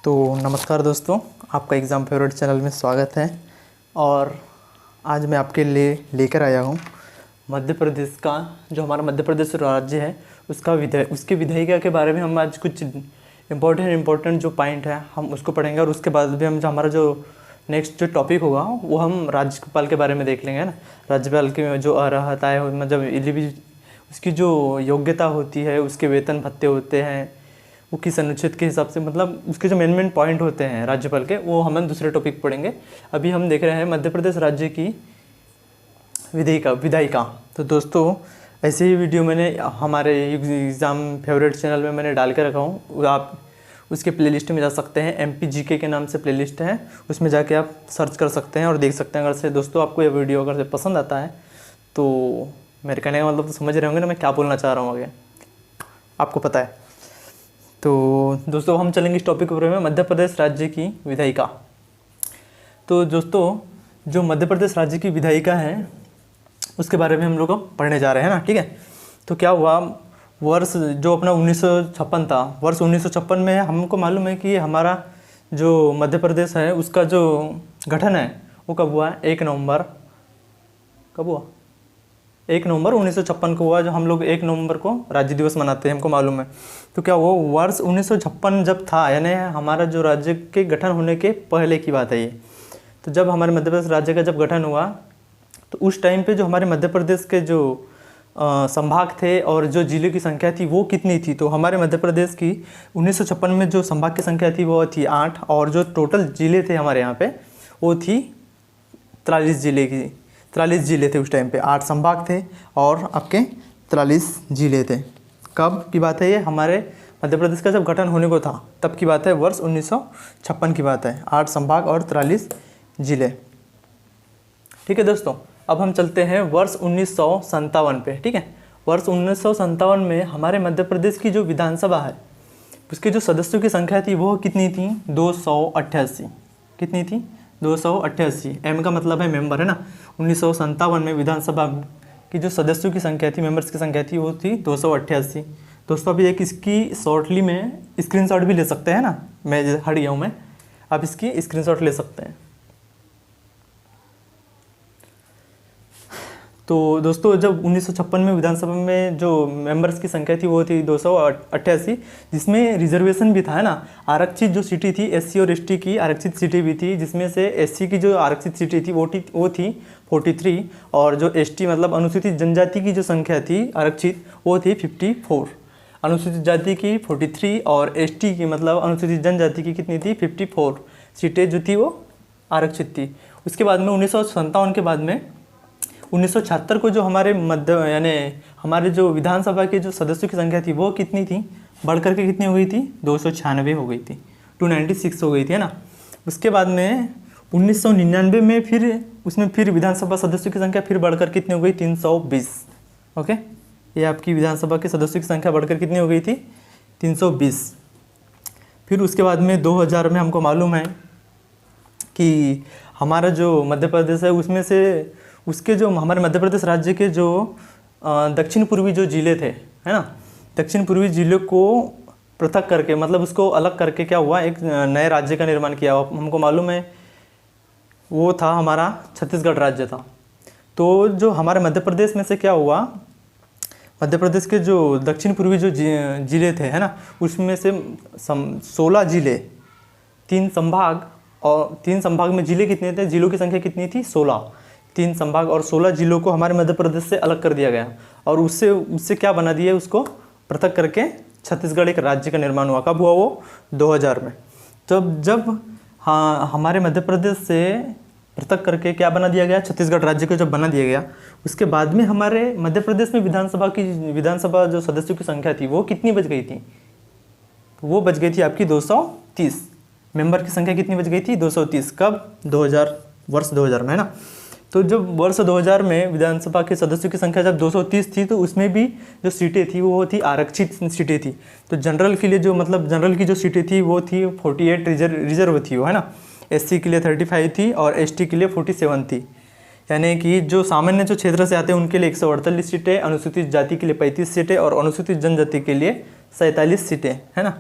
तो नमस्कार दोस्तों, आपका एग्ज़ाम फेवरेट चैनल में स्वागत है। और आज मैं आपके लिए लेकर आया हूँ मध्य प्रदेश का, जो हमारा मध्य प्रदेश राज्य है उसकी विधायिका के बारे में हम आज कुछ इम्पोर्टेंट जो पॉइंट है हम उसको पढ़ेंगे। और उसके बाद भी हम जो हमारा जो नेक्स्ट जो टॉपिक होगा वो हम राज्यपाल के बारे में देख लेंगे ना। राज्यपाल की जो अर्हता है, मतलब उसकी जो योग्यता होती है, उसके वेतन भत्ते होते हैं, वो किस अनुच्छेद के हिसाब से, मतलब उसके जो मेन पॉइंट होते हैं राज्यपाल के, वो हम दूसरे टॉपिक पढ़ेंगे। अभी हम देख रहे हैं मध्य प्रदेश राज्य की विधायिका। तो दोस्तों, ऐसे ही वीडियो मैंने हमारे एग्ज़ाम फेवरेट चैनल में मैंने डाल के रखा हूँ। आप उसके प्लेलिस्ट में जा सकते हैं, MPGK के नाम से प्लेलिस्ट है, उसमें जाके आप सर्च कर सकते हैं और देख सकते हैं। अगर से दोस्तों आपको ये वीडियो अगर से पसंद आता है तो मेरे कहने का मतलब तो समझ रहे होंगे ना मैं क्या बोलना चाह रहा हूँ, आगे आपको पता है। तो दोस्तों, हम चलेंगे इस टॉपिक पर में मध्य प्रदेश राज्य की विधायिका। तो दोस्तों, जो मध्य प्रदेश राज्य की विधायिका है उसके बारे में हम लोग पढ़ने जा रहे हैं ना, ठीक है। तो क्या हुआ, वर्ष जो अपना 1956 था, वर्ष 1956 में हमको मालूम है कि हमारा जो मध्य प्रदेश है उसका जो गठन है वो कब हुआ, 1 नवंबर, कब हुआ, 1 नवंबर 1956 को हुआ। जो हम लोग 1 नवंबर को राज्य दिवस मनाते हैं, हमको मालूम है। तो क्या वो वर्ष 1956 जब था, यानी हमारा जो राज्य के गठन होने के पहले की बात है ये। तो जब हमारे मध्य प्रदेश राज्य का जब गठन हुआ तो उस टाइम पे जो हमारे मध्य प्रदेश के जो संभाग थे और जो जिले की संख्या थी वो कितनी थी, तो हमारे मध्य प्रदेश की 1956 में जो संभाग की संख्या थी वो थी 8, और जो टोटल जिले थे हमारे यहाँ पे वो थी 43 जिले थे उस टाइम पे। 8 संभाग थे और आपके 43 जिले थे। कब की बात है ये, हमारे मध्य प्रदेश का जब गठन होने को था तब की बात है, वर्ष 1956 की बात है। 8 संभाग और 43 जिले, ठीक है दोस्तों। अब हम चलते हैं वर्ष 1957 पे, ठीक है। वर्ष 1957 में हमारे मध्य प्रदेश की जो विधानसभा है उसके जो सदस्यों की संख्या थी वो कितनी थी, 288। कितनी थी, 288। एम का मतलब है मेंबर, है ना। 1957 में विधानसभा की जो सदस्यों की संख्या थी, मेंबर्स की संख्या थी, वो थी 288। दोस्तों, अभी एक इसकी शॉर्टली में स्क्रीनशॉट भी ले सकते हैं ना, मैं हट गया हूँ मैं, आप इसकी स्क्रीनशॉट ले सकते हैं। तो दोस्तों, जब 1956 में विधानसभा में जो मेंबर्स की संख्या थी वो थी 288, जिसमें रिजर्वेशन भी था, है ना। आरक्षित जो सीटें थी SC और ST की आरक्षित सीटें भी थी, जिसमें से SC की जो आरक्षित सीटें थी वो थी 43, और जो ST मतलब अनुसूचित जनजाति की जो संख्या थी आरक्षित वो थी 54। अनुसूचित जाति की 43 और ST की मतलब अनुसूचित जनजाति की कितनी थी, 54 सीटें जो थी वो आरक्षित थी। उसके बाद में 1957 के बाद में 1976 को जो हमारे हमारे जो विधानसभा के जो सदस्यों की संख्या थी वो कितनी थी, बढ़कर के कितनी हो गई थी, 296 हो गई थी, 296 हो गई थी, है ना। उसके बाद में 1999 में फिर विधानसभा सदस्यों की संख्या फिर बढ़कर कितनी हो गई, 320। ओके, ये आपकी विधानसभा के सदस्यों की संख्या बढ़कर कितनी हो गई थी, 320। फिर उसके बाद में 2000 में हमको मालूम है कि हमारा जो मध्य प्रदेश है उसमें से उसके जो हमारे मध्य प्रदेश राज्य के जो दक्षिण पूर्वी जो जिले थे, है ना, दक्षिण पूर्वी जिले को पृथक करके, मतलब उसको अलग करके क्या हुआ, एक नए राज्य का निर्माण किया। हमको मालूम है वो था हमारा छत्तीसगढ़ राज्य था। तो जो हमारे मध्य प्रदेश में से क्या हुआ, मध्य प्रदेश के जो दक्षिण पूर्वी जो जिले थे, है ना, उसमें से 16 जिले, 3 संभाग, और 3 संभाग में जिले कितने थे, जिलों की संख्या कितनी थी, 16। 3 संभाग और 16 जिलों को हमारे मध्य प्रदेश से अलग कर दिया गया, और उससे क्या बना दिया, उसको पृथक करके छत्तीसगढ़ एक राज्य का निर्माण हुआ। कब हुआ वो, 2000 में। जब हाँ हमारे मध्य प्रदेश से पृथक करके क्या बना दिया गया, छत्तीसगढ़ राज्य को जब बना दिया गया, उसके बाद में हमारे मध्य प्रदेश में विधानसभा जो सदस्यों की संख्या थी वो कितनी बच गई थी, वो बच गई थी आपकी 230। मेंबर की संख्या कितनी बच गई थी, 230। कब, 2000, वर्ष 2000 में, है ना। तो जब वर्ष 2000 में विधानसभा के सदस्यों की संख्या जब 230 थी, तो उसमें भी जो सीटें थी वो थी आरक्षित सीटें थी। तो जनरल के लिए जो मतलब जनरल की जो सीटें थी वो थी 48 रिजर्व थी वो, है ना। SC के लिए 35 थी और ST के लिए 47 थी। यानी कि जो सामान्य जो क्षेत्र से आते हैं उनके लिए 148 सीटें, अनुसूचित जाति के लिए 35 सीटें और अनुसूचित जनजाति के लिए 47 सीटें, है ना।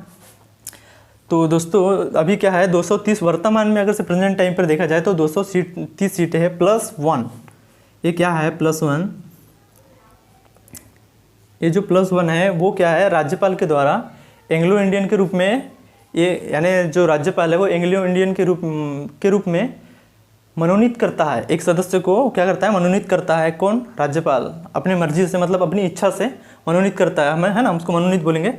तो दोस्तों अभी क्या है 230 वर्तमान में अगर से प्रेजेंट टाइम पर देखा जाए तो 230 सीटें है +1। ये क्या है +1? ये जो +1 है वो क्या है, राज्यपाल के द्वारा एंग्लो इंडियन के रूप में, ये यानी जो राज्यपाल है वो एंग्लो इंडियन के रूप में मनोनीत करता है। एक सदस्य को क्या करता है, मनोनीत करता है। कौन? राज्यपाल अपनी मर्जी से, मतलब अपनी इच्छा से मनोनीत करता है, हमें है ना, उसको मनोनीत बोलेंगे।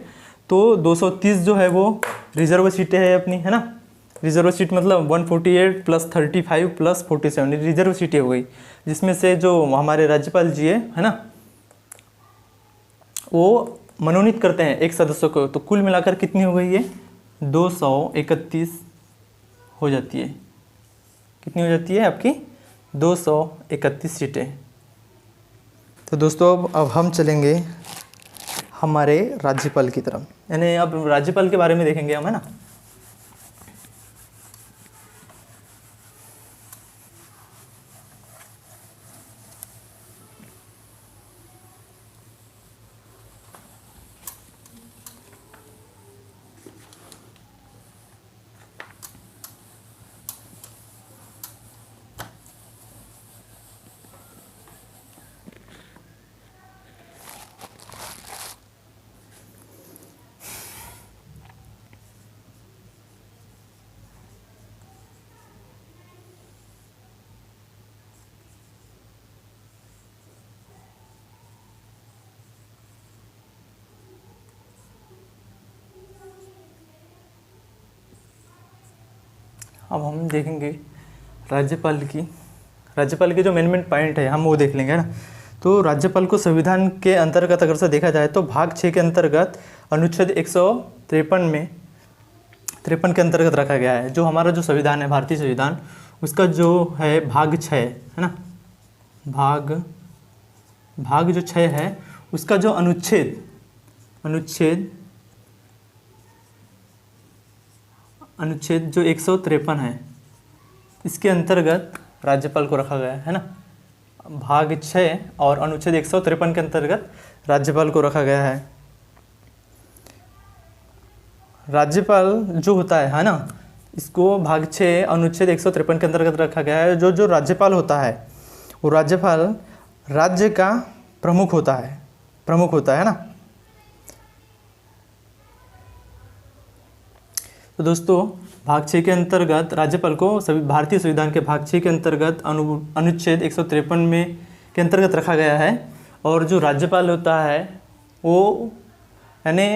तो 230 जो है वो रिजर्व सीटें है अपनी, है ना। रिजर्व सीट मतलब 148 + 35 + 47 रिजर्व सीटें हो गई, जिसमें से जो हमारे राज्यपाल जी है ना, वो मनोनीत करते हैं एक सदस्य को। तो कुल मिलाकर कितनी हो गई ये? 231 हो जाती है। कितनी हो जाती है आपकी? 231 सीटें। तो दोस्तों अब हम चलेंगे हमारे राज्यपाल की तरफ, यानी अब राज्यपाल के बारे में देखेंगे हम, है ना। अब हम देखेंगे राज्यपाल के जो मेन पॉइंट है हम वो देख लेंगे, है ना। तो राज्यपाल को संविधान के अंतर्गत अगर से देखा जाए तो भाग 6 के अंतर्गत अनुच्छेद 153 के अंतर्गत रखा गया है। जो हमारा जो संविधान है, भारतीय संविधान, उसका जो है भाग 6 है ना, भाग जो 6 है उसका जो अनुच्छेद जो 153 है, इसके अंतर्गत राज्यपाल को रखा गया है ना। भाग 6 और अनुच्छेद 153 के अंतर्गत राज्यपाल को रखा गया है। राज्यपाल जो होता है ना, इसको भाग 6 अनुच्छेद 153 के अंतर्गत रखा गया है। जो राज्यपाल होता है वो राज्यपाल राज्य का प्रमुख होता है ना। तो दोस्तों भाग 6 के अंतर्गत राज्यपाल को सभी भारतीय संविधान के भाग 6 के अंतर्गत अनुच्छेद 153 में के अंतर्गत रखा गया है। और जो राज्यपाल होता है वो यानी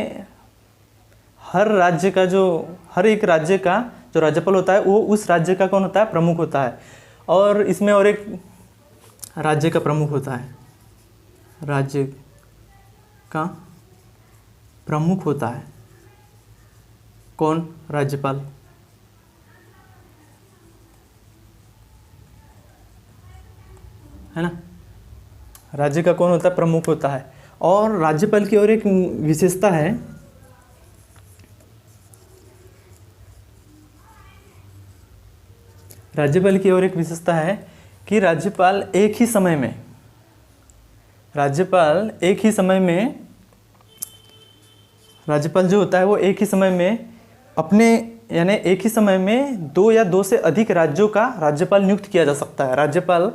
हर एक राज्य का जो राज्यपाल होता है वो उस राज्य का कौन होता है? प्रमुख होता है। और इसमें और एक राज्य का प्रमुख होता है, राज्य का प्रमुख होता है। कौन? राज्यपाल, है ना। राज्य का कौन होता है? प्रमुख होता है। और राज्यपाल की और एक विशेषता है, कि राज्यपाल जो होता है वो एक ही समय में अपने यानी एक ही समय में 2 या 2 से अधिक राज्यों का राज्यपाल नियुक्त किया जा सकता है। राज्यपाल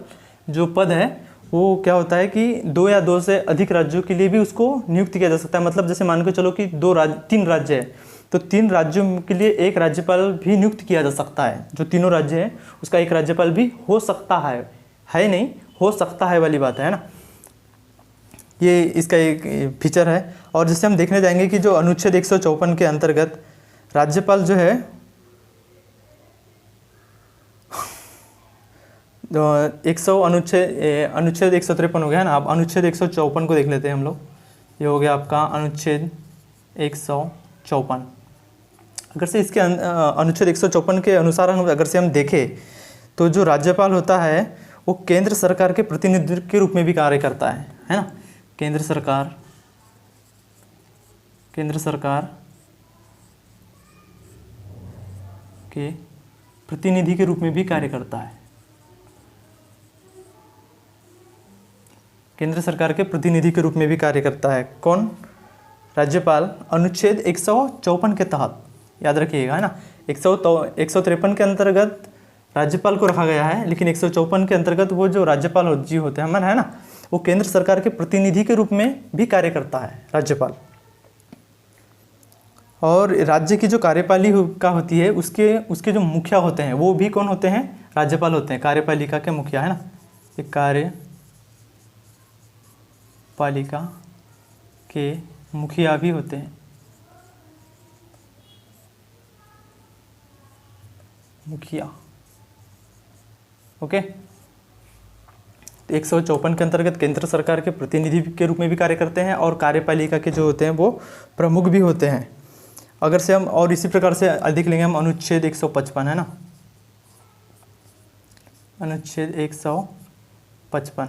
जो पद है वो क्या होता है कि 2 या 2 से अधिक राज्यों के लिए भी उसको नियुक्त किया जा सकता है। मतलब जैसे मान के चलो कि 3 राज्य है तो 3 राज्यों के लिए एक राज्यपाल भी नियुक्त किया जा सकता है। जो तीनों राज्य हैं उसका एक राज्यपाल भी हो सकता है नहीं, हो सकता है वाली बात है ना। ये इसका एक फीचर है। और जिससे हम देखने जाएंगे कि जो अनुच्छेद 154 के अंतर्गत राज्यपाल जो है अनुच्छेद 153 हो गया ना। अब अनुच्छेद 154 को देख लेते हैं हम लोग। ये हो गया आपका अनुच्छेद 154। अगर से इसके अनुच्छेद 154 के अनुसार अगर से हम देखें तो जो राज्यपाल होता है वो केंद्र सरकार के प्रतिनिधि के रूप में भी कार्य करता है ना। केंद्र सरकार के प्रतिनिधि के रूप में भी कार्य करता है। केंद्र सरकार के प्रतिनिधि के रूप में भी कार्य करता है। कौन? राज्यपाल अनुच्छेद 154 के तहत याद रखिएगा, है ना। 153 के अंतर्गत राज्यपाल को रखा गया है, लेकिन 154 के अंतर्गत वो जो राज्यपाल जी होते हैं हमारे, है ना, वो केंद्र सरकार के प्रतिनिधि के रूप में भी कार्य करता है राज्यपाल। और राज्य की जो कार्यपालिका होती है उसके उसके जो मुखिया होते हैं वो भी कौन होते हैं, राज्यपाल होते हैं। कार्यपालिका के मुखिया, है ना, ये कार्यपालिका के मुखिया भी होते हैं, मुखिया। ओके, 154 के अंतर्गत केंद्र सरकार के प्रतिनिधि के रूप में भी कार्य करते हैं और कार्यपालिका के जो होते हैं वो प्रमुख भी होते हैं। अगर से हम और इसी प्रकार से अधिक लेंगे हम अनुच्छेद 155, है ना, अनुच्छेद 155।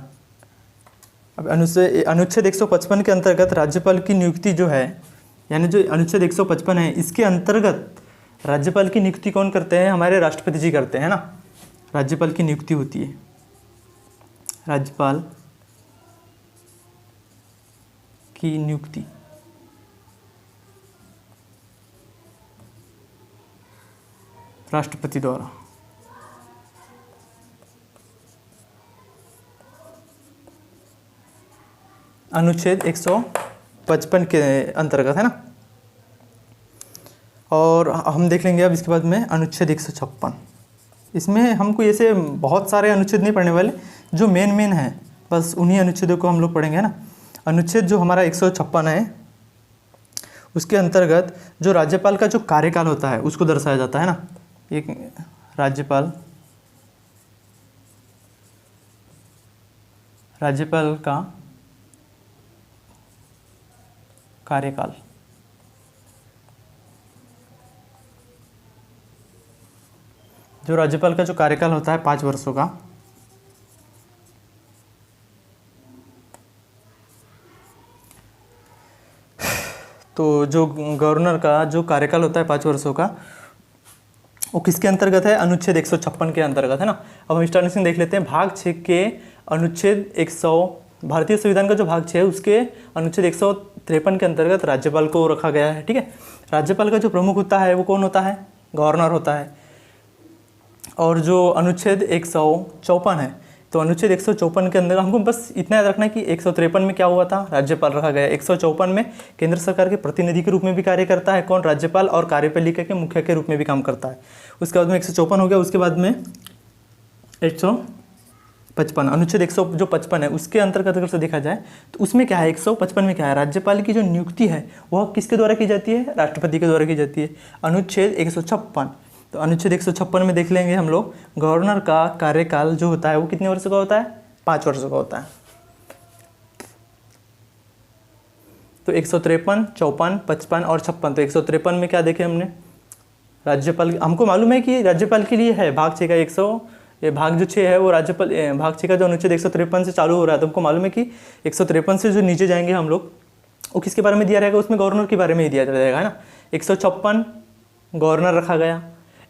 अब अनुच्छेद 155 के अंतर्गत राज्यपाल की नियुक्ति जो है, यानी जो अनुच्छेद 155 है इसके अंतर्गत राज्यपाल की नियुक्ति कौन करते हैं, हमारे राष्ट्रपति जी करते हैं ना। राज्यपाल की नियुक्ति होती है, राज्यपाल की नियुक्ति राष्ट्रपति द्वारा। अनुच्छेद 155 के अंतर्गत, है ना। और हम देख लेंगे अब इसके बाद में अनुच्छेद 156। इसमें हमको ऐसे बहुत सारे अनुच्छेद नहीं पढ़ने वाले, जो मेन है बस उन्हीं अनुच्छेदों को हम लोग पढ़ेंगे, है ना। अनुच्छेद जो हमारा 156 है उसके अंतर्गत जो राज्यपाल का जो कार्यकाल होता है उसको दर्शाया जाता है ना। एक राज्यपाल का कार्यकाल, जो राज्यपाल का जो कार्यकाल होता है 5 वर्षों का, तो जो गवर्नर का जो कार्यकाल होता है 5 वर्षों का वो किसके अंतर्गत है, अनुच्छेद 156 के अंतर्गत, है ना। अब हम स्टार्टिंग देख लेते हैं। भाग 6 के अनुच्छेद 100, भारतीय संविधान का जो भाग 6 है उसके अनुच्छेद 153 के अंतर्गत राज्यपाल को रखा गया है, ठीक है। राज्यपाल का जो प्रमुख होता है वो कौन होता है, गवर्नर होता है। और जो अनुच्छेद 154 है, तो अनुच्छेद 154 के अंदर हमको बस इतना याद रखना है कि 153 में क्या हुआ था, राज्यपाल रखा गया। 154 में केंद्र सरकार के प्रतिनिधि के रूप में भी कार्य करता है कौन, राज्यपाल, और कार्यपालिका के मुखिया के रूप में भी काम करता है। उसके बाद में 154 हो गया, उसके बाद में 155, अनुच्छेद 155 है उसके अंतर्गत अगर से देखा जाए तो उसमें क्या है, 155 में क्या है, राज्यपाल की जो नियुक्ति है वह किसके द्वारा की जाती है, राष्ट्रपति के द्वारा की जाती है। अनुच्छेद 156, तो अनुच्छेद 156 में देख लेंगे हम लोग, गवर्नर का कार्यकाल जो होता है वो कितने वर्ष का होता है, 5 वर्ष का होता है। तो 153, 54, 55 और 56, तो 153 में क्या देखे हमने, राज्यपाल, हमको मालूम है कि राज्यपाल के लिए है भाग 6 का ये भाग जो 6 है वो राज्यपाल, भाग 6 का जो अनुच्छेद 153 से चालू हो रहा है, तो हमको मालूम है कि 153 से जो नीचे जाएंगे हम लोग वो किसके बारे में दिया रहेगा, उसमें गवर्नर के बारे में ही दिया रहेगा, है ना। 156 गवर्नर रखा गया,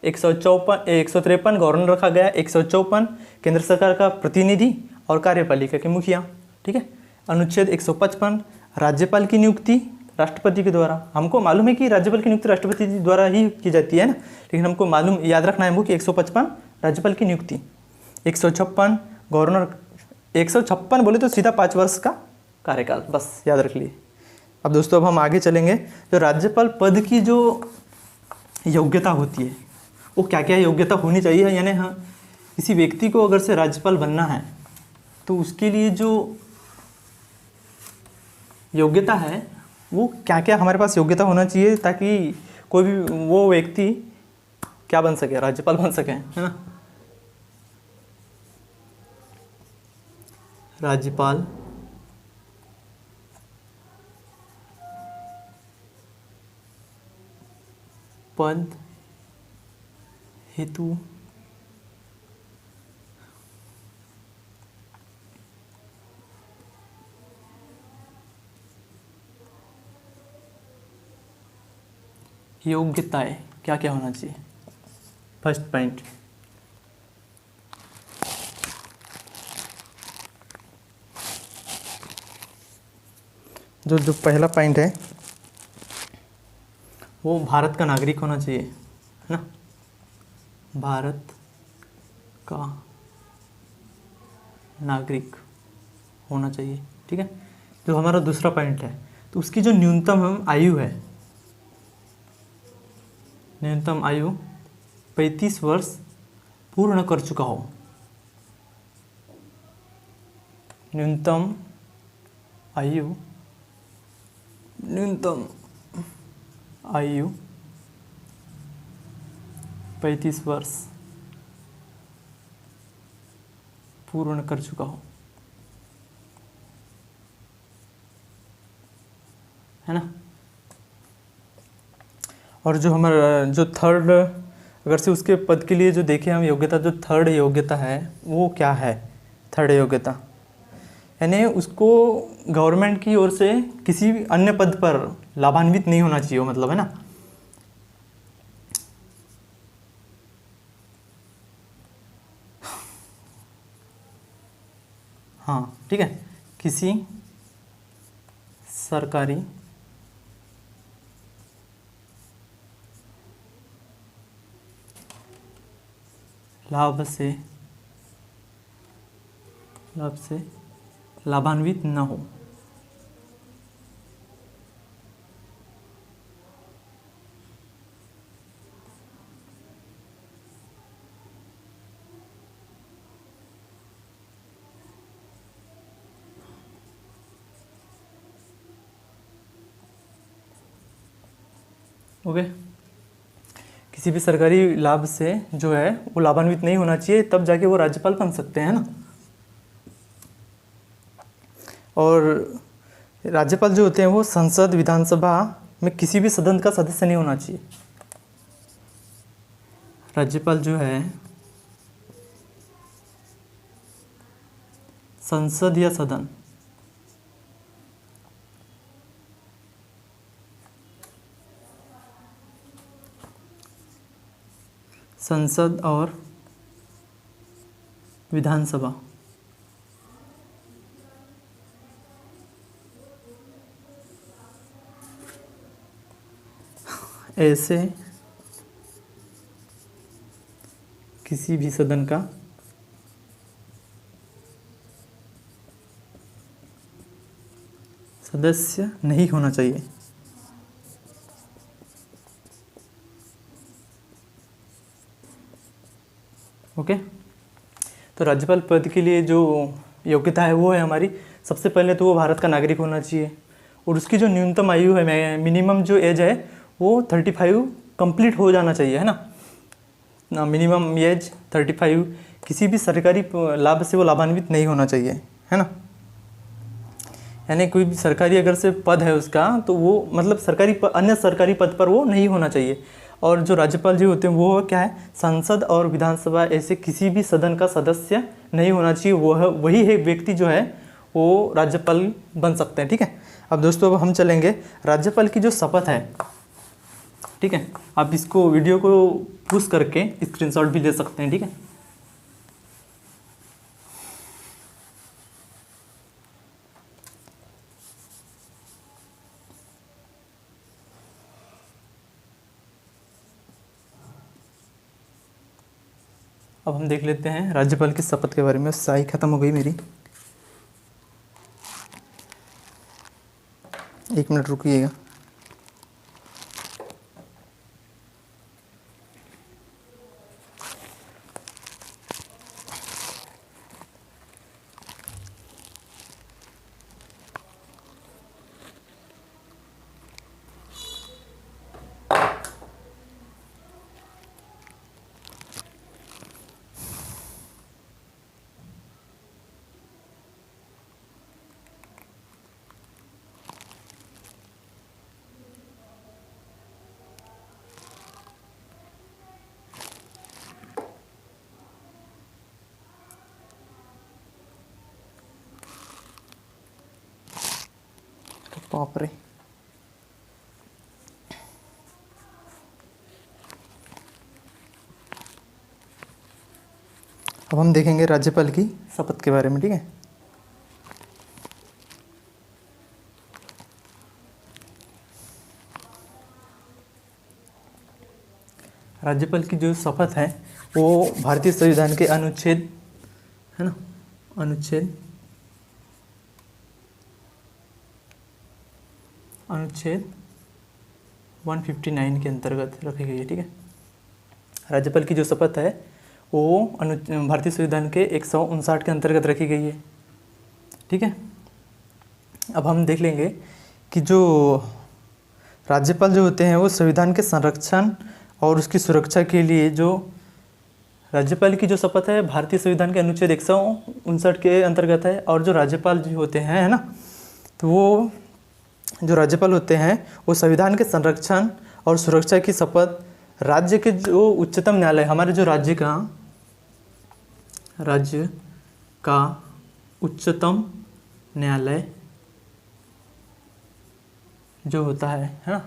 153 गवर्नर रखा गया, 154 केंद्र सरकार का प्रतिनिधि और कार्यपालिका के मुखिया, ठीक है। अनुच्छेद 155 राज्यपाल की नियुक्ति राष्ट्रपति के द्वारा, हमको मालूम है कि राज्यपाल की नियुक्ति राष्ट्रपति द्वारा ही की जाती है ना, लेकिन हमको मालूम याद रखना है हमको कि 155 राज्यपाल की नियुक्ति, 156 गवर्नर, 156 बोले तो सीधा 5 वर्ष का कार्यकाल, बस याद रख लिए। अब दोस्तों अब हम आगे चलेंगे, जो राज्यपाल पद की जो योग्यता होती है वो क्या क्या योग्यता होनी चाहिए, यानी हाँ किसी व्यक्ति को अगर से राज्यपाल बनना है तो उसके लिए जो योग्यता है वो क्या क्या हमारे पास योग्यता होना चाहिए, ताकि कोई भी वो व्यक्ति क्या बन सके, राज्यपाल बन सके, है ना। राज्यपाल पद हेतु योग्यताएं क्या क्या होना चाहिए। फर्स्ट पॉइंट, जो पहला पॉइंट है वो भारत का नागरिक होना चाहिए, है ना, भारत का नागरिक होना चाहिए। ठीक है, जो हमारा दूसरा पॉइंट है, तो उसकी जो न्यूनतम आयु है, न्यूनतम आयु 35 वर्ष पूर्ण कर चुका हो। न्यूनतम आयु, न्यूनतम आयु 35 वर्ष पूर्ण कर चुका हो, है ना। और जो हमारा जो थर्ड, अगर से उसके पद के लिए जो देखें हम योग्यता, जो थर्ड योग्यता है वो क्या है, थर्ड योग्यता यानी उसको गवर्नमेंट की ओर से किसी भी अन्य पद पर लाभान्वित नहीं होना चाहिए, मतलब, है ना। हाँ ठीक है, किसी सरकारी लाभ से लाभान्वित न हो। ओके, किसी भी सरकारी लाभ से जो है वो लाभान्वित नहीं होना चाहिए, तब जाके वो राज्यपाल बन सकते हैं, ना। और राज्यपाल जो होते हैं वो संसद विधानसभा में किसी भी सदन का सदस्य नहीं होना चाहिए। राज्यपाल जो है संसद या सदन, संसद और विधानसभा ऐसे किसी भी सदन का सदस्य नहीं होना चाहिए। ओके, तो राज्यपाल पद के लिए जो योग्यता है वो है हमारी, सबसे पहले तो वो भारत का नागरिक होना चाहिए, और उसकी जो न्यूनतम आयु है, मिनिमम जो एज है वो 35 कंप्लीट हो जाना चाहिए, है ना। मिनिमम एज 35, किसी भी सरकारी लाभ से वो लाभान्वित नहीं होना चाहिए, है ना। यानी कोई भी सरकारी अगर से पद है उसका, तो वो मतलब अन्य सरकारी पद पर वो नहीं होना चाहिए। और जो राज्यपाल जी होते हैं वो क्या है, संसद और विधानसभा ऐसे किसी भी सदन का सदस्य नहीं होना चाहिए, वही है व्यक्ति जो है वो राज्यपाल बन सकते हैं। ठीक है, अब दोस्तों अब हम चलेंगे राज्यपाल की जो शपथ है। ठीक है, आप इसको वीडियो को पुश करके स्क्रीनशॉट भी ले सकते हैं। ठीक है, अब हम देख लेते हैं राज्यपाल की शपथ के बारे में। स्याही खत्म हो गई मेरी, 1 मिनट रुकिएगा। बाप रे, अब हम देखेंगे राज्यपाल की शपथ के बारे में। ठीक है, राज्यपाल की जो शपथ है वो भारतीय संविधान के अनुच्छेद, है ना, अनुच्छेद 159 के अंतर्गत रखी गई है। ठीक है, राज्यपाल की जो शपथ है वो भारतीय संविधान के 159 के अंतर्गत रखी गई है। ठीक है, अब हम देख लेंगे कि जो राज्यपाल जो होते हैं वो संविधान के संरक्षण और उसकी सुरक्षा के लिए, जो राज्यपाल की जो शपथ है भारतीय संविधान के अनुच्छेद 159 के अंतर्गत है। और जो राज्यपाल जो होते हैं, है ना, तो वो जो राज्यपाल होते हैं वो संविधान के संरक्षण और सुरक्षा की शपथ राज्य के जो उच्चतम न्यायालय, हमारे जो राज्य का उच्चतम न्यायालय जो होता है ना,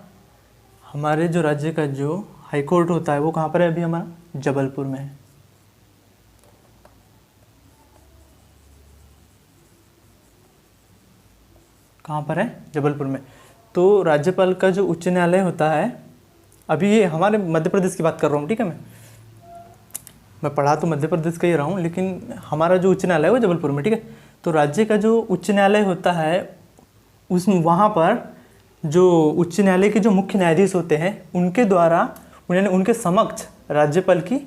हमारे जो राज्य का जो हाई कोर्ट होता है वो कहाँ पर है? अभी हमारा जबलपुर में है। कहाँ पर है? जबलपुर में। तो राज्यपाल का जो उच्च न्यायालय होता है, अभी ये हमारे मध्य प्रदेश की बात कर रहा हूँ। ठीक है, मैं पढ़ा तो मध्य प्रदेश का ही रहा हूँ, लेकिन हमारा जो उच्च न्यायालय है वो जबलपुर में। ठीक है, तो राज्य का जो उच्च न्यायालय होता है उसमें, वहाँ पर जो उच्च न्यायालय के जो मुख्य न्यायाधीश होते हैं उनके द्वारा, उनके समक्ष राज्यपाल की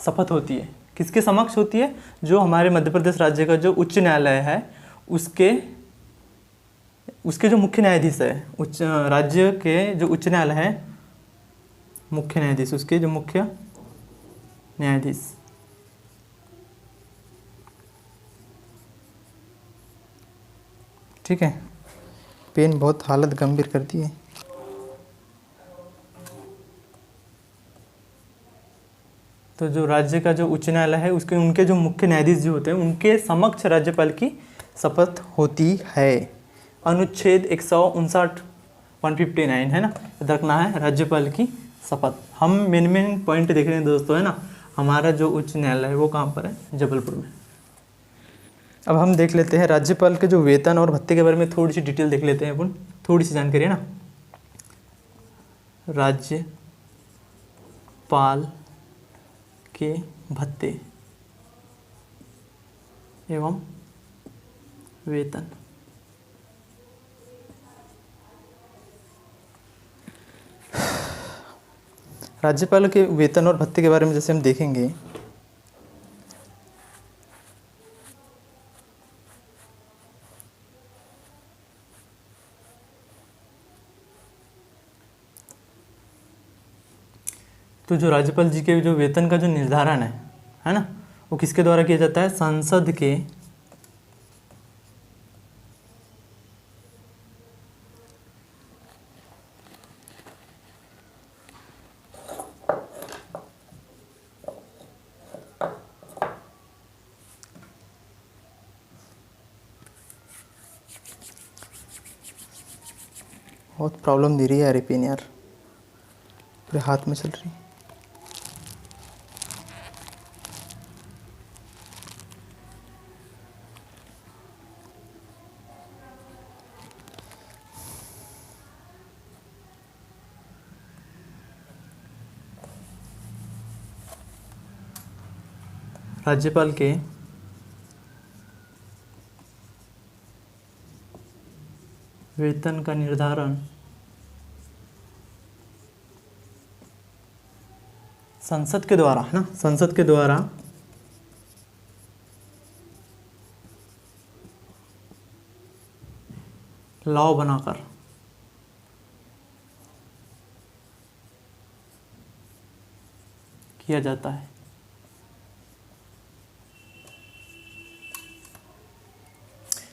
शपथ होती है। किसके समक्ष होती है? जो हमारे मध्य प्रदेश राज्य का जो उच्च न्यायालय है उसके जो मुख्य न्यायाधीश है, राज्य के जो उच्च न्यायालय है, मुख्य न्यायाधीश, उसके जो मुख्य न्यायाधीश, ठीक है, पेन बहुत हालत गंभीर करती है। तो जो राज्य का जो उच्च न्यायालय है उनके जो मुख्य न्यायाधीश जो होते हैं उनके समक्ष राज्यपाल की शपथ होती है। अनुच्छेद 159 159 है ना, रखना है राज्यपाल की शपथ। हम मेन पॉइंट देख रहे हैं दोस्तों, है ना। हमारा जो उच्च न्यायालय है वो कहाँ पर है? जबलपुर में। अब हम देख लेते हैं राज्यपाल के जो वेतन और भत्ते के बारे में थोड़ी सी डिटेल देख लेते हैं अपन, थोड़ी सी जानकारी, है ना। राज्यपाल के भत्ते एवं वेतन। राज्यपाल के वेतन और भत्ते के बारे में जैसे हम देखेंगे, तो जो राज्यपाल जी के जो वेतन का जो निर्धारण है ना, वो किसके द्वारा किया जाता है? संसद के बहुत प्रॉब्लम दे रही है यार पेन, यार पूरे हाथ में चल रही। राज्यपाल के वेतन का निर्धारण संसद के द्वारा, है ना, संसद के द्वारा लॉ बनाकर किया जाता है।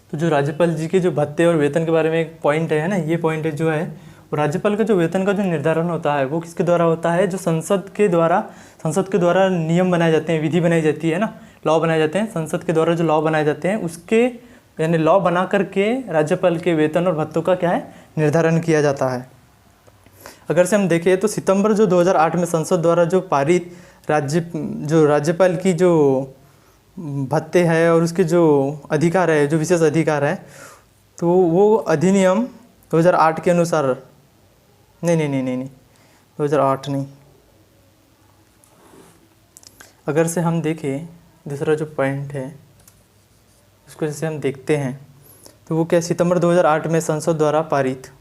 तो जो राज्यपाल जी के जो भत्ते और वेतन के बारे में एक पॉइंट है ना, ये पॉइंट जो है वो राज्यपाल का जो वेतन का जो निर्धारण होता है वो किसके द्वारा होता है? जो संसद के द्वारा नियम बनाए जाते हैं, विधि बनाई जाती है ना, लॉ बनाए जाते हैं। संसद के द्वारा जो लॉ बनाए जाते हैं उसके, यानी लॉ बना करके राज्यपाल के वेतन और भत्तों का क्या है? निर्धारण किया जाता है। अगर से हम देखें तो सितंबर जो 2008 में संसद द्वारा जो पारित राज्यपाल की जो भत्ते है और उसके जो अधिकार है, जो विशेष अधिकार है, तो वो अधिनियम 2008 के अनुसार, नहीं 2008 नहीं, अगर से हम देखें दूसरा जो पॉइंट है उसको जैसे हम देखते हैं तो वो क्या, सितंबर 2008 में संसद द्वारा पारित,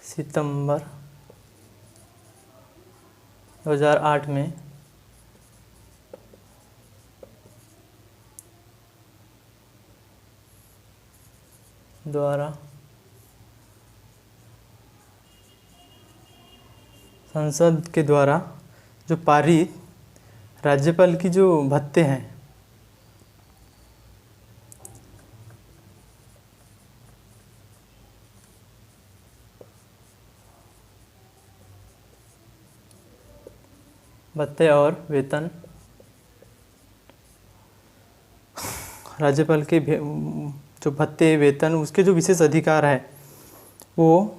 सितंबर 2008 में द्वारा संसद के द्वारा जो पारित राज्यपाल की जो भत्ते हैं, भत्ते और वेतन, राज्यपाल के जो भत्ते वेतन उसके जो विशेष अधिकार है वो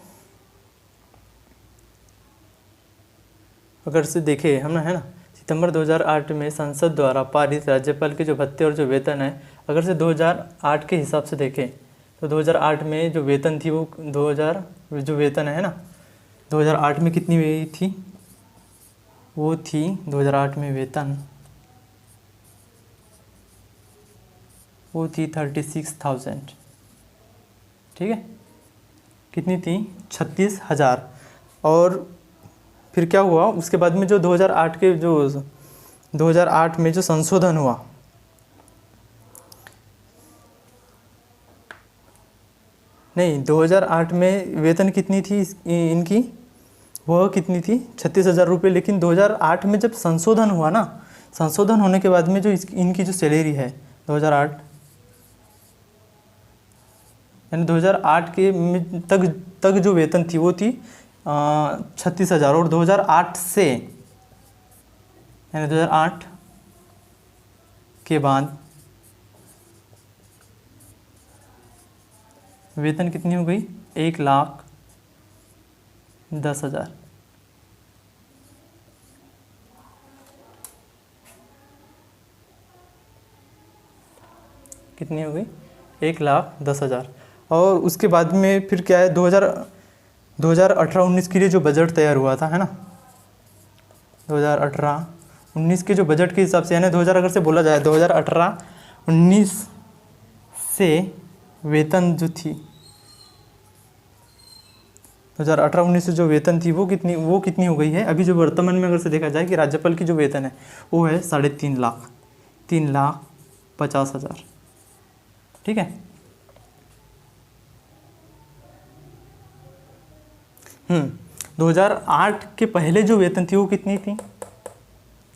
अगर से देखें हम ना, है ना, सितंबर 2008 में संसद द्वारा पारित राज्यपाल के जो भत्ते और जो वेतन है, अगर से 2008 के हिसाब से देखें तो 2008 में जो वेतन थी वो 2000 जो वेतन है ना 2008 में कितनी हुई थी, वो थी 2008 में वेतन वो थी 36,000, ठीक है, कितनी थी 36,000। और फिर क्या हुआ उसके बाद में जो 2008 में जो संशोधन हुआ, नहीं 2008 में वेतन कितनी थी इनकी, वह कितनी थी 36,000 रुपये। लेकिन 2008 में जब संशोधन हुआ ना, संशोधन होने के बाद में जो इनकी जो सैलरी है 2008 यानी 2008 के तक जो वेतन थी वो थी 36,000। और 2008 से यानी 2008 के बाद वेतन कितनी हो गई 1,10,000। कितनी हो गई 1,10,000। और उसके बाद में फिर क्या है 2018-19 के लिए जो बजट तैयार हुआ था, है ना, 2018-19 के जो बजट के हिसाब से यानी 2000 अगर से बोला जाए 2018-19 से वेतन जो थी 2018-19 से जो वेतन थी वो कितनी हो गई है अभी जो वर्तमान में अगर से देखा जाए कि राज्यपाल की जो वेतन है वो है 3.5 लाख, 3,50,000, ठीक है। 2008 के पहले जो वेतन थी वो कितनी थी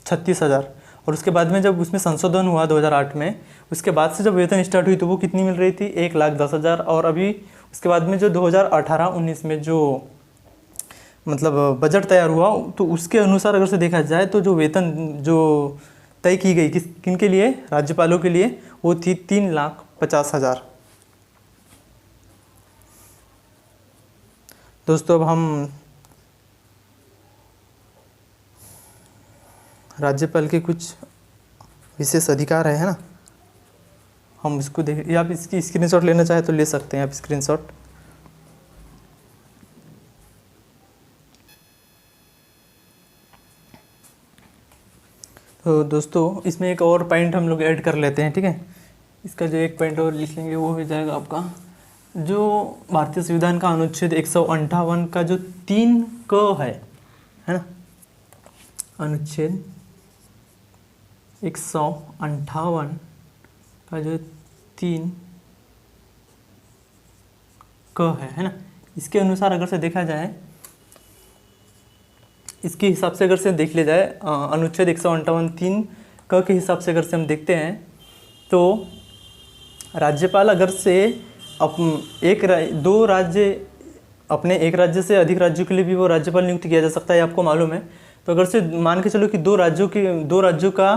36,000। और उसके बाद में जब उसमें संशोधन हुआ 2008 में, उसके बाद से जब वेतन स्टार्ट हुई तो वो कितनी मिल रही थी 1,10,000। और अभी उसके बाद में जो 2018-19 में जो मतलब बजट तैयार हुआ तो उसके अनुसार अगर से देखा जाए तो जो वेतन जो तय की गई किन के लिए, राज्यपालों के लिए, वो थी 3,50,000। दोस्तों अब हम राज्यपाल के कुछ विशेष अधिकार है ना, हम इसको देख, या आप इसकी स्क्रीनशॉट लेना चाहे तो ले सकते हैं आप स्क्रीनशॉट। तो दोस्तों इसमें एक और पॉइंट हम लोग ऐड कर लेते हैं, ठीक है। इसका जो एक पॉइंट और लिख लेंगे वो हो जाएगा आपका जो भारतीय संविधान का अनुच्छेद 158 का जो 3 क है ना, अनुच्छेद 158 का जो 3 क है ना, इसके अनुसार अगर से देखा जाए, इसके हिसाब से अगर से देख लिया जाए अनुच्छेद 158 3 क के हिसाब से अगर से हम देखते हैं तो राज्यपाल अगर से दो राज्य अपने एक राज्य से अधिक राज्यों के लिए भी वो राज्यपाल नियुक्त किया जा सकता है, आपको मालूम है। तो अगर से मान के चलो कि दो राज्यों का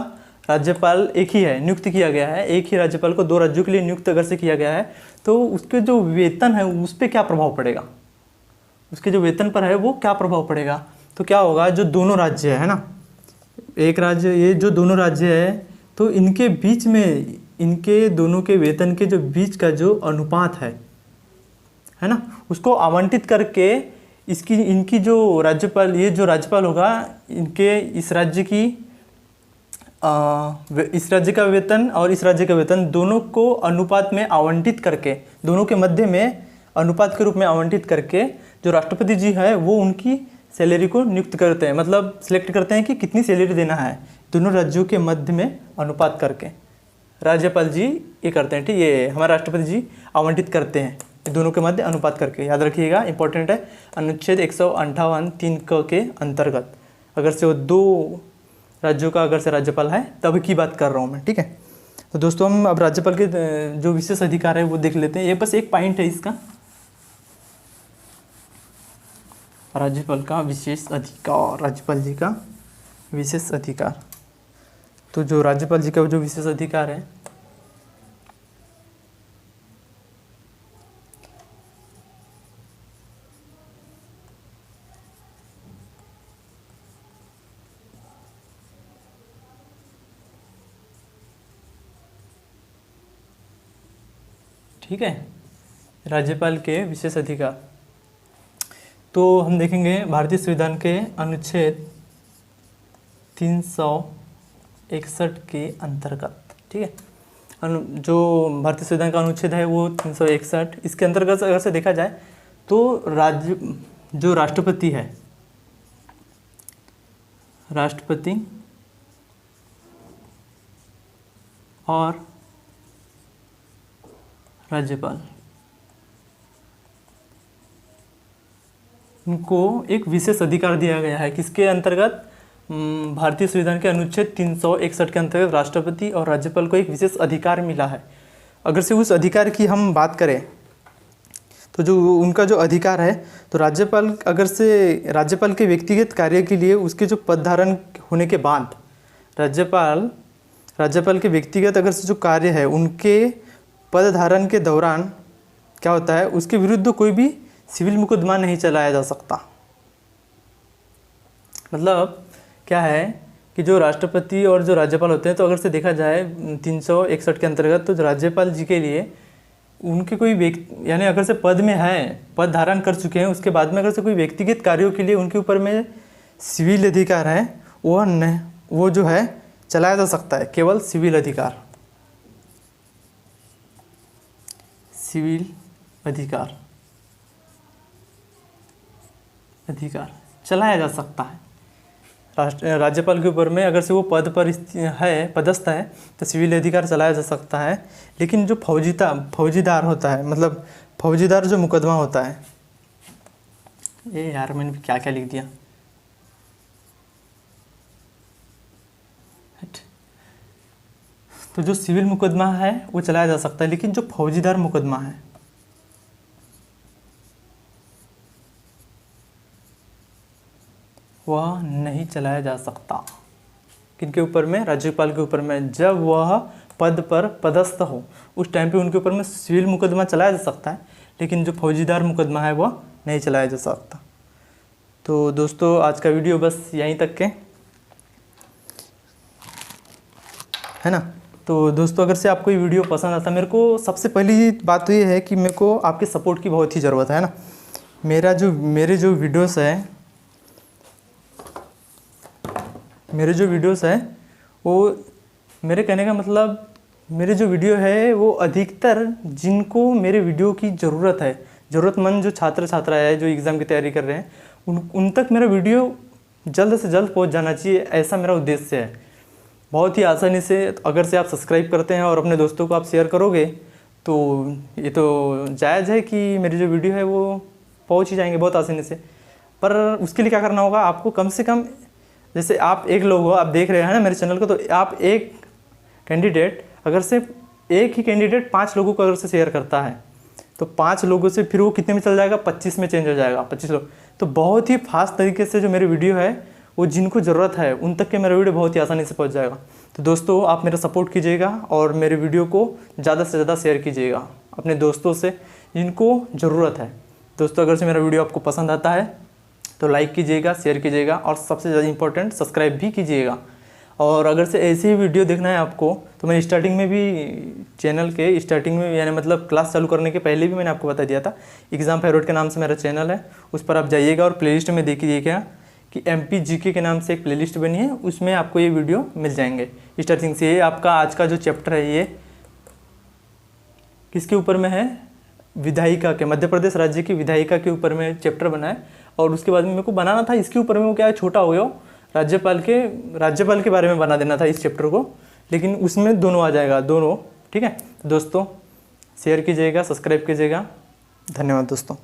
राज्यपाल एक ही है, नियुक्त किया गया है, एक ही राज्यपाल को 2 राज्यों के लिए नियुक्त अगर से किया गया है तो उसके जो वेतन है उस पर क्या प्रभाव पड़ेगा, उसके जो वेतन पर है वो क्या प्रभाव पड़ेगा। तो क्या होगा, जो दोनों राज्य है ना, एक राज्य ये जो दोनों राज्य है तो इनके बीच में इनके दोनों के वेतन के जो बीच का जो अनुपात है ना, उसको आवंटित करके इसकी इनकी जो राज्यपाल, ये जो राज्यपाल होगा, इनके इस राज्य की इस राज्य का वेतन और इस राज्य का वेतन दोनों को अनुपात में आवंटित करके, दोनों के मध्य में अनुपात के रूप में आवंटित करके जो राष्ट्रपति जी है वो उनकी सैलरी को नियुक्त करते हैं, मतलब सिलेक्ट करते हैं कि कितनी सैलरी देना है, दोनों राज्यों के मध्य में अनुपात करके राज्यपाल जी ये करते हैं। ठीक, ये हमारे राष्ट्रपति जी आवंटित करते हैं दोनों के मध्य अनुपात करके। याद रखिएगा, इंपॉर्टेंट है। अनुच्छेद 158(3) के अंतर्गत अगर से वो दो राज्यों का अगर से राज्यपाल है तब की बात कर रहा हूँ मैं। ठीक है, तो दोस्तों हम अब राज्यपाल के जो विशेष अधिकार है वो देख लेते हैं। ये बस एक पॉइंट है इसका, राज्यपाल का विशेष अधिकार, राज्यपाल जी का विशेष अधिकार। तो जो राज्यपाल जी का जो विशेष अधिकार है, ठीक है, राज्यपाल के विशेष अधिकार तो हम देखेंगे भारतीय संविधान के अनुच्छेद 361 के अंतर्गत। ठीक है, जो भारतीय संविधान का अनुच्छेद है वो 361, इसके अंतर्गत अगर से देखा जाए तो जो राष्ट्रपति है, राष्ट्रपति और राज्यपाल, इनको एक विशेष अधिकार दिया गया है। किसके अंतर्गत? भारतीय संविधान के अनुच्छेद 361 के अंतर्गत राष्ट्रपति और राज्यपाल को एक विशेष अधिकार मिला है। अगर से उस अधिकार की हम बात करें तो जो उनका जो अधिकार है, तो राज्यपाल अगर से राज्यपाल के व्यक्तिगत कार्य के लिए उसके जो पद धारण होने के बाद राज्यपाल के व्यक्तिगत अगर से जो कार्य है उनके पद धारण के दौरान क्या होता है, उसके विरुद्ध कोई भी सिविल मुकदमा नहीं चलाया जा सकता। मतलब क्या है कि जो राष्ट्रपति और जो राज्यपाल होते हैं, तो अगर से देखा जाए 361 के अंतर्गत, तो जो राज्यपाल जी के लिए उनके कोई व्यक्ति यानी अगर से पद में है, पद धारण कर चुके हैं, उसके बाद में अगर से कोई व्यक्तिगत कार्यों के लिए उनके ऊपर में सिविल अधिकार है, वो जो है चलाया जा सकता है। केवल सिविल अधिकार चलाया जा सकता है। राज्यपाल के ऊपर में अगर से वो पद पर है, पदस्थ है, तो सिविल अधिकार चलाया जा सकता है। लेकिन जो फौजीदार होता है, मतलब फौजीदार जो मुकदमा होता है, ये यार मैंने क्या क्या लिख दिया, तो जो सिविल मुकदमा है वो चलाया जा सकता है, लेकिन जो फौजीदार मुकदमा है वह नहीं चलाया जा सकता। किनके ऊपर में? राज्यपाल के ऊपर में। जब वह पद पर पदस्थ हो उस टाइम पे उनके ऊपर में सिविल मुकदमा चलाया जा सकता है, लेकिन जो फौजीदार मुकदमा है वह नहीं चलाया जा सकता। तो दोस्तों आज का वीडियो बस यहीं तक के है ना। तो दोस्तों अगर से आपको ये वीडियो पसंद आता, मेरे को सबसे पहली बात तो ये है कि मेरे को आपके सपोर्ट की बहुत ही ज़रूरत है ना। मेरे जो वीडियोस है वो, मेरे कहने का मतलब मेरे जो वीडियो है वो अधिकतर जिनको मेरे वीडियो की ज़रूरत है, ज़रूरतमंद जो छात्र छात्रा है जो एग्ज़ाम की तैयारी कर रहे हैं, उन तक मेरा वीडियो जल्द से जल्द पहुंच जाना चाहिए, ऐसा मेरा उद्देश्य है। बहुत ही आसानी से अगर से आप सब्सक्राइब करते हैं और अपने दोस्तों को आप शेयर करोगे तो ये तो जायज़ है कि मेरी जो वीडियो है वो पहुंच ही जाएंगे बहुत आसानी से। पर उसके लिए क्या करना होगा, आपको कम से कम, जैसे आप एक लोग हो, आप देख रहे हैं ना मेरे चैनल को, तो आप एक कैंडिडेट अगर सिर्फ एक ही कैंडिडेट 5 लोगों को अगर से शेयर करता है तो 5 लोगों से फिर वो कितने में चल जाएगा, 25 में चेंज हो जाएगा, 25 लोग। तो बहुत ही फास्ट तरीके से जो मेरी वीडियो है वो जिनको ज़रूरत है उन तक के मेरा वीडियो बहुत ही आसानी से पहुंच जाएगा। तो दोस्तों आप मेरा सपोर्ट कीजिएगा और मेरे वीडियो को ज़्यादा से ज़्यादा शेयर कीजिएगा अपने दोस्तों से जिनको ज़रूरत है। दोस्तों अगर से मेरा वीडियो आपको पसंद आता है तो लाइक कीजिएगा, शेयर कीजिएगा और सबसे ज़्यादा इंपॉर्टेंट सब्सक्राइब भी कीजिएगा। और अगर से ऐसी ही वीडियो देखना है आपको तो मैंने स्टार्टिंग में भी चैनल के स्टार्टिंग में यानी मतलब क्लास चालू करने के पहले भी मैंने आपको बता दिया था, एग्ज़ाम फेवरेट के नाम से मेरा चैनल है, उस पर आप जाइएगा और प्लेलिस्ट में देखिएगा कि MP GK के नाम से एक प्लेलिस्ट बनी है, उसमें आपको ये वीडियो मिल जाएंगे स्टार्टिंग से। ये आपका आज का जो चैप्टर है ये किसके ऊपर में है, विधायिका के, मध्य प्रदेश राज्य की विधायिका के ऊपर में चैप्टर बना है। और उसके बाद में मेरे को बनाना था इसके ऊपर में, वो क्या है छोटा हो गया, राज्यपाल के बारे में बना देना था इस चैप्टर को, लेकिन उसमें दोनों आ जाएगा, दोनों। ठीक है दोस्तों, शेयर कीजिएगा, सब्सक्राइब कीजिएगा। धन्यवाद दोस्तों।